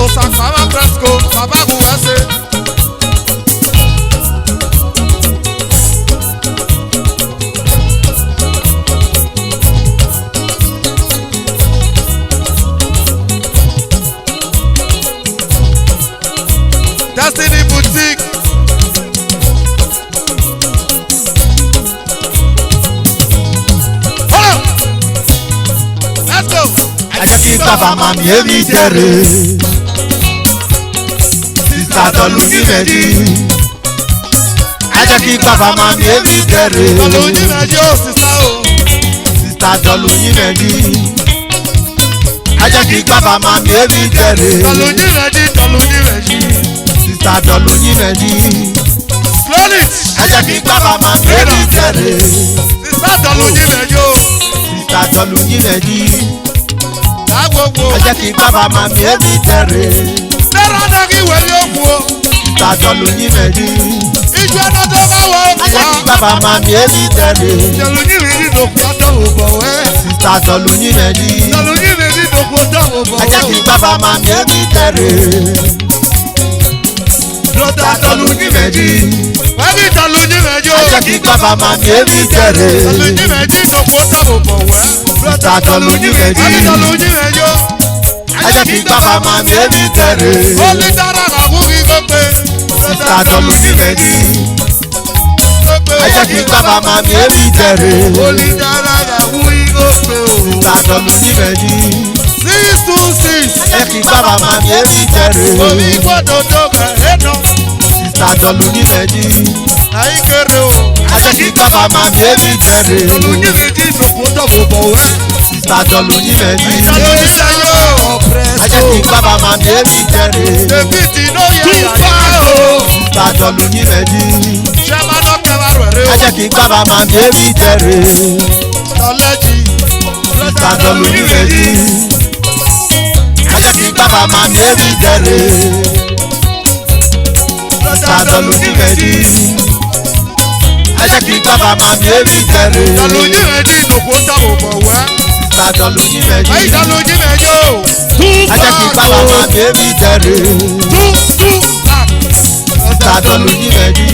Osakpama Fresco, Baba Guwase. Destiny Boutique. Hold on. Let's go. Ajẹ́ kí bàbá màmí èmi jẹ́rè. Sista Tọ́lú ní Mẹ́dí. Ajẹ́ kí bàbá màmí èmi jẹ́rè. Tọ́lú ní Mẹ́dí ó sísá o. Sista Tọ́lú ní Mẹ́dí. Ajẹ́ kí bàbá màmí èmi jẹ́rè. Tọ́lú ní Mẹ́dí, Tọ́lú ní Mẹ́dí. Sista Tọ́lú ní Mẹ́dí. Slowly. Ajẹ́ kí bàbá màmí èmi jẹ́rè. Sista Tọ́lú ní Mẹ́dí o. Sista Tọ́lú ní Mẹ́dí. Lágbogbo. Ajẹ́ kí bàbá màmí èmi jẹ́rè. Lẹ́rọ̀ náà kí ìwé yóò kú o. Sista Tọ́lú ní Mẹ́dí. Ìjọ ẹ̀dọ́ tó bá wọ òkú Ajẹ́ wa. kí bàbá màmí èmi jẹ́rè. Tọ́lú ní Mẹ́dí dòkú ọjọ́ òbọ̀ wẹ́. Sista Tọ́lú ní Mẹ́dí. Tọ́lú ní Mẹ́dí dòkú ọjọ́ òbọ̀ Ajẹ́ kí wẹ́. bàbá màmí èmi jẹ́rè. Lọ́dà Tọ́lú ní Mẹ́dí. Wẹ́bí Tọ́lú ní Mẹ́dí o. Ajẹ́ kí bàbá màmí èmi jẹ́rè. Tọ́lú ní Mẹ́dí dòkú ọjọ́ òbọ̀ wẹ́. Sista Tọ́lú ní Mẹ́dí. Wẹ́bí Tọ́lú ní Mẹ́dí o. Ajẹ́ kí bàbá màmí èmi jẹ́rè. Ó ní dára kàkú kí gbogbo. Sista Tọ́lú ní Mẹ́dí. Ajẹ́ kí bàbá màmí èmi jẹ́rè. Ó ní dára kàkú kí gbogbo. Sista Tọ́lú ní Mẹ́dí. 626. Ajẹ́ kí bàbá màmí èmi jẹ́rè. Omi gbọ́dọ̀ dọ́gba ẹ̀nà. Sista Tọ́lú ní Mẹ́dí. Àyíkéré o. Ajẹ́ kí bàbá màmí èmi jẹ́rè. Tọ́lú ní Mẹ́dí ìdòkú ọjọ́ òbọ̀ wẹ́. Sista Tọ́lú ní Mẹ́dí. Tọ́lú ní Mẹ́dí o. Ajẹ́ kí bàbá màmí èmi jẹ́rè. Èmi ti ló yẹ yàrá o. Sista Tọ́lú ní Mẹ́dí. Ṣé máa lọ kẹwàá rẹ̀ rẹ̀ o? Ajẹ́ kí bàbá màmí èmi jẹ́rè. Tọ́lẹ́jì. Sista Tọ́lú ní Mẹ́dí. Ajẹ́ kí bàbá màmí èmi jẹ́rè. Sista Tọ́lú ní Mẹ́dí. Ajẹ́ kí bàbá màmí èmi jẹ́rè. Tọ́lú ní Mẹ́dí ìdòkú ọjọ́ òbọ̀ wẹ́. Sista Tọ́lú ní Mẹ́dí. Ayé Tọ́lú ní Mẹ́dí o. Ajẹ́ kí bàbá màmí èmi jẹ́rè. Sista Tọ́lú ní Mẹ́dí.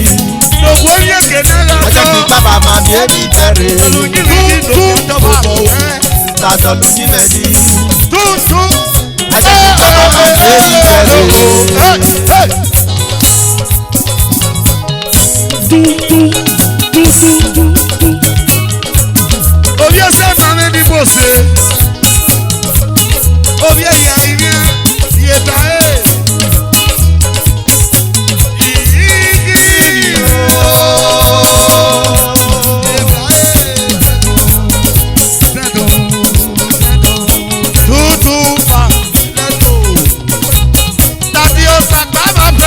Ìdòkú orí èké náírà Ajẹ́ kí lọ. bàbá màmí èmi jẹ́rè. Tọ́lú ní Mẹ́dí ìdòkú ọjọ́ òbọ̀ wẹ́. Sista Tọ́lú ní Mẹ́dí. Tútù. Ajẹ́ kí bàbá màmí èmi jẹ́rè.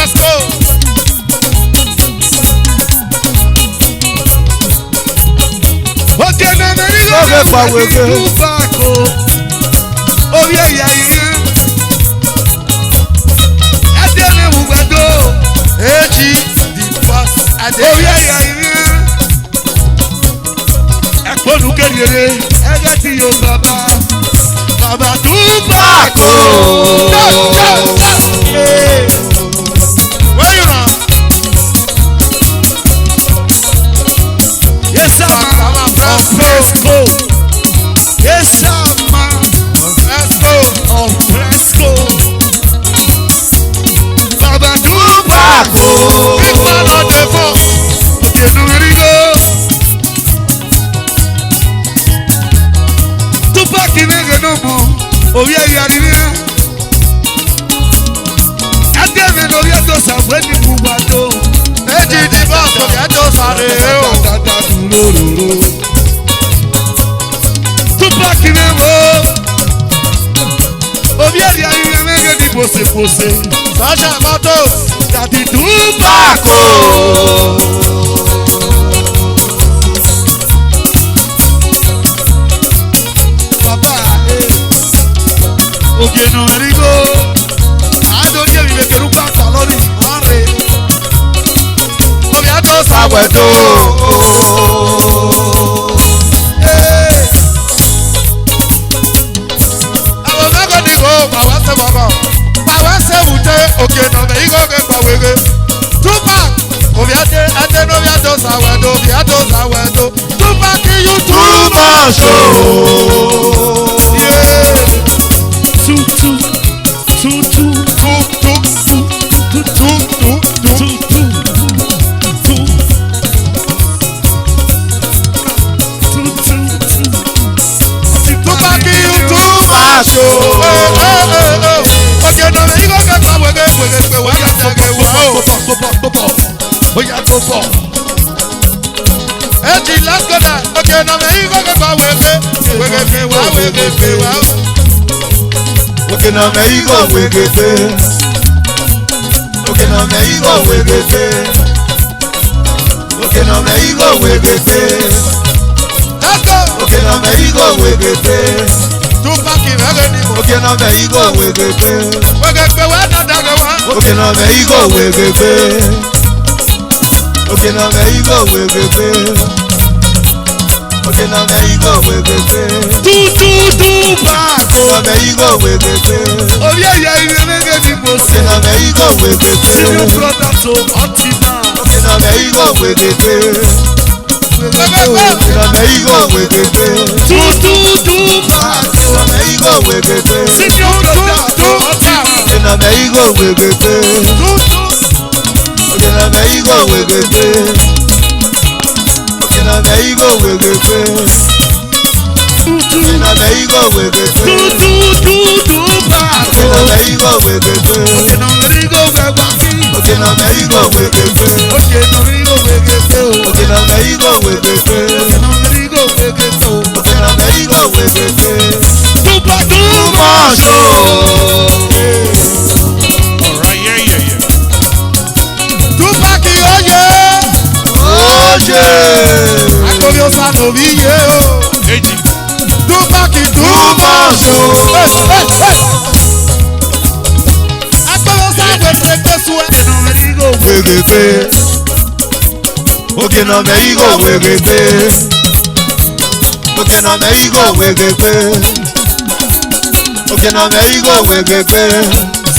Let's go. Okay, now there you go. Oh yeah, yeah, yeah. I tell you we go. Eji the boss. Oh yeah, yeah, yeah. Ekonu keriere, egeti yo baba. Baba do back. Hey. Where you now? Yes, sir. Fresco. Yes, sir. Fresco. Baba do back. Big man on the phone. Okay, do we go? Tupac in the number. Oh yeah, yeah, yeah. I tell me no, you don't have any mubato. Eji di boss, you don't have. Tupac in the number. Oh yeah, yeah, yeah, yeah, di pose. Sasha Matos, Daddy Tupac. Okay, no, there you go. I don't hear you make a look at Saloni. Hurry. Oh, we are those I will do. Hey. I was not going to go. I was a baba. I was a wood. Okay, no, there you go. Get away. Tupac. Oh, we are there. I don't know. We are those I will do. We are those I will do. Tupac, you too much. Yeah. Okay, now me you go wegete. Okay, now me you go wegete. Okay, now me you go wegete. Let's go. Okay, now me you go wegete. Tupac in anymore. Okay, now me you go wegete. Wegete wa dada wa. Okay, now me you go wegete. Okay, now me you go wegete. Okay, now me you go wegete. Tupac. Now me you go wegete. Oh yeah, yeah, you make it Okay, now me you go wegete. Your brother so optimal. Okay, now me you go wegete. Okay, now me you go wegete. Tupac. Now me you go wegete. Your brother so optimal. Okay, now me you go wegete. Okay, now me you go wegete. Okay, now me you go wegete. Okay, now me you go wegete. Tupac. Okay, now me you go wegete. Okay, now me you go wegete. Okay, now me you go wegete. Okay, now me you go wegete. Okay, now me you go wegete. Okay, now me you go wegete. Okay, now me you go wegete. Tupac too much. Alright, yeah. Tupac, oh yeah. Oh yeah. Aigbovbiosa no be yeah. Eji. Tupac too much. Aigbovbiosa we break sweat. Wegete. Okay, now me you go wegete. Okay, now me you go wegete. Okay, now me you go wegete.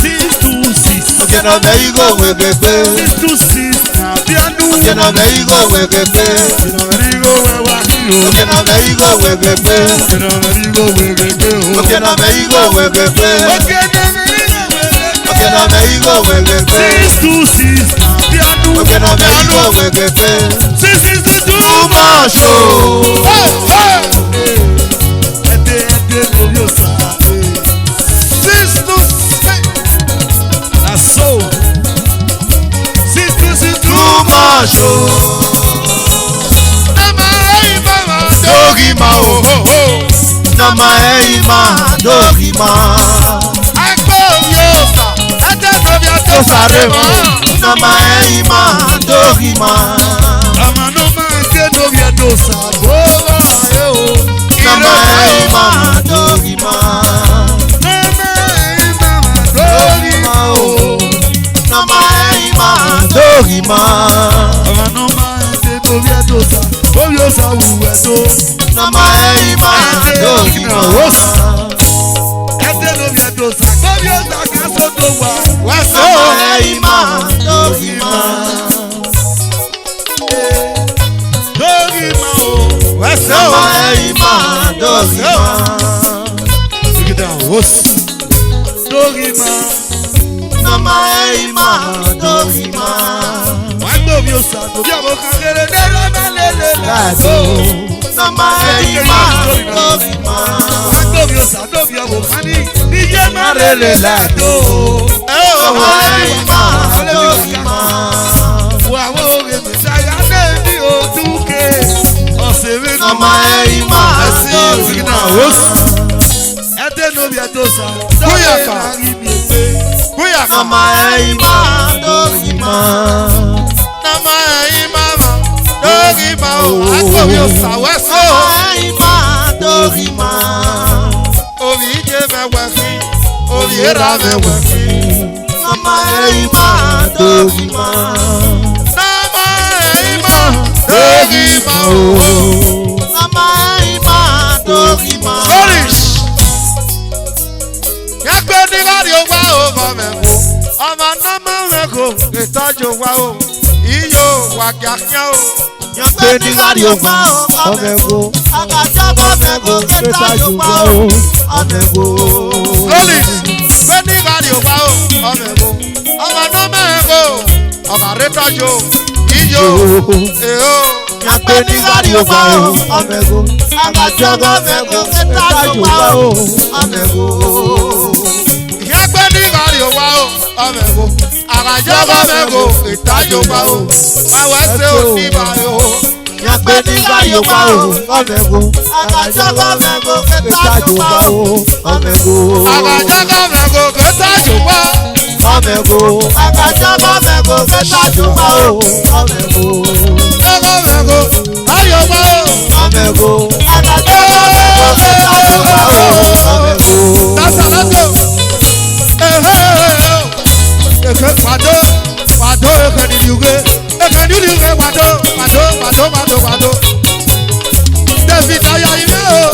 626. Okay, now me you go wegete. 626. Okay, now me you go wegete. Okay, now me you go wegete. Okay, now me you go wegete. Okay, now me you go wegete. 626. Okay, now me you go wegete. 662. Too much. Ede Edosa. 626. That's so. 626. Too much. Dogima Nama Eima Dogima. Aigbovbiosa. Ede Tosarema. Nama Eima Dorima. Amanoma Ede Edosa. Nama Eima Dorima. Dorima o. Nama Eima Dorima. Amanoma Ede Edosa. Obiosa wuweto. Nama Eima Dorima. Ede Edosa. Obiosa kasoto wa. Nama Eima Dorima. Dorima o. Nama Eima Dorima. Look it down. Dorima. Nama Eima Dorima. Aigbovbiosa. Nama Eima Dorima. Aigbovbiosa. Iye marele lado. Nama Eima Dorima. Wawo Messiah nebi oduke. Osere Nama Eima Dorima. Ede Edosa. Nama Eima Dorima. Nama Eima Dorima o. Aigbovbiosa weso. Nama Eima Dorima. Obi je mewefi. Obi era mewefi. Nama Eima Dorima. Nama Eima Dorima o. Nama Eima Dorima. Flourish. Yagbe ni radio wa o mọ̀mẹ́kọ. Ọmọ nọ́mọ mẹ́kọ ìtọ́jú wa o. Iyo wa kíákíá o. Yagbe ni radio wa o mọ̀mẹ́kọ. Akajaba mẹ́kọ kẹtajú wa o mọ̀mẹ́kọ. Flourish. Gbé ní radio wa o mọ̀mẹ́kọ. Ọmọ nọ́mọ mẹ́kọ. Ọ̀kàrẹ́ tọ́jú iyo. Èho. Yagbe ni radio wa o mọ̀mẹ́kọ. Akajaba mẹ́kọ kẹtajú wa o mọ̀mẹ́kọ. Yagbe ní radio wa o mọ̀mẹ́kọ. Àkàjọba mẹ́kọ ìtọ́jú wa o. Àwọn ẹsẹ̀ òní báyọ̀ o. Yagbe ni radio wa o mọ̀mẹ́kọ. Akajaba mẹ́kọ kẹtajú wa o mọ̀mẹ́kọ. Àkàjọba mẹ́kọ ìtọ́jú wa. Mọ̀mẹ́kọ. Akajaba mẹ́kọ kẹtajú wa o mọ̀mẹ́kọ. Jọba mẹ́kọ ayọ̀ wa o. Mọ̀mẹ́kọ. Akajaba mẹ́kọ kẹtajú wa o mọ̀mẹ́kọ. That's another. Eke pado, pado eke ni diuge, pado. David Ayaime o,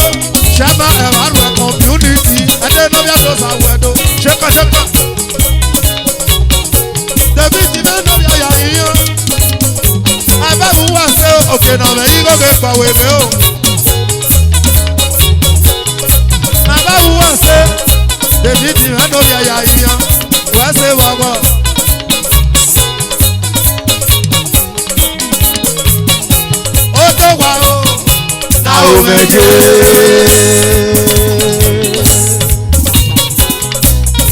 Shema Evarua community, Ede Edosa wedo, sheka. David Ayaime Ayaime, Ababu wa se o, oke na me igo ke pawe me o. Ababu wa se, David Ayaime. Wẹ́sẹ̀ wọ̀wọ̀. Ó tó wà o. Na o méje.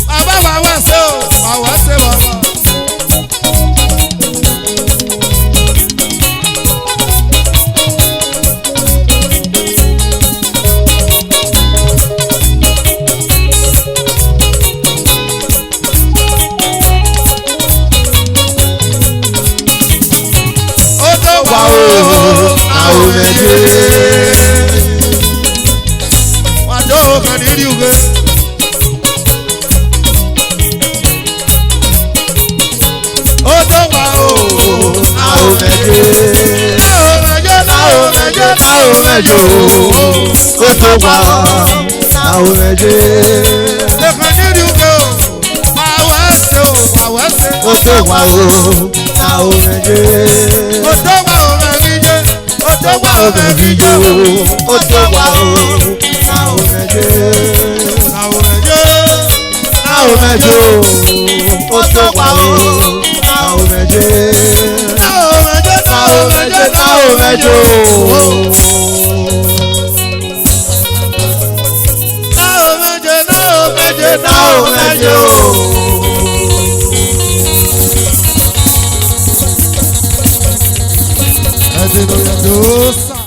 Bàbá wa wẹ́sẹ̀ o. Wà wẹ́sẹ̀ wọ̀wọ̀. Wàjọ́ kan ní ìdíwé. Ó tó wà o. Na o méje. Ó tó wà o. Na o méje. Lẹ́kàn ní ìdíwé o. Máa wẹ́sẹ̀ o. Ó tó wà o. Na o méje. Ó tó wà o mẹ́fíjé. Ó tó wà o mẹ́fíjé o. Ó tó wà o. Na o méje. Na o méje. Na o méje o. Ó tó wà o. Na o méje. Na o méje. Na o méje. Na o méje o. Na o méje o. Ede Edosa.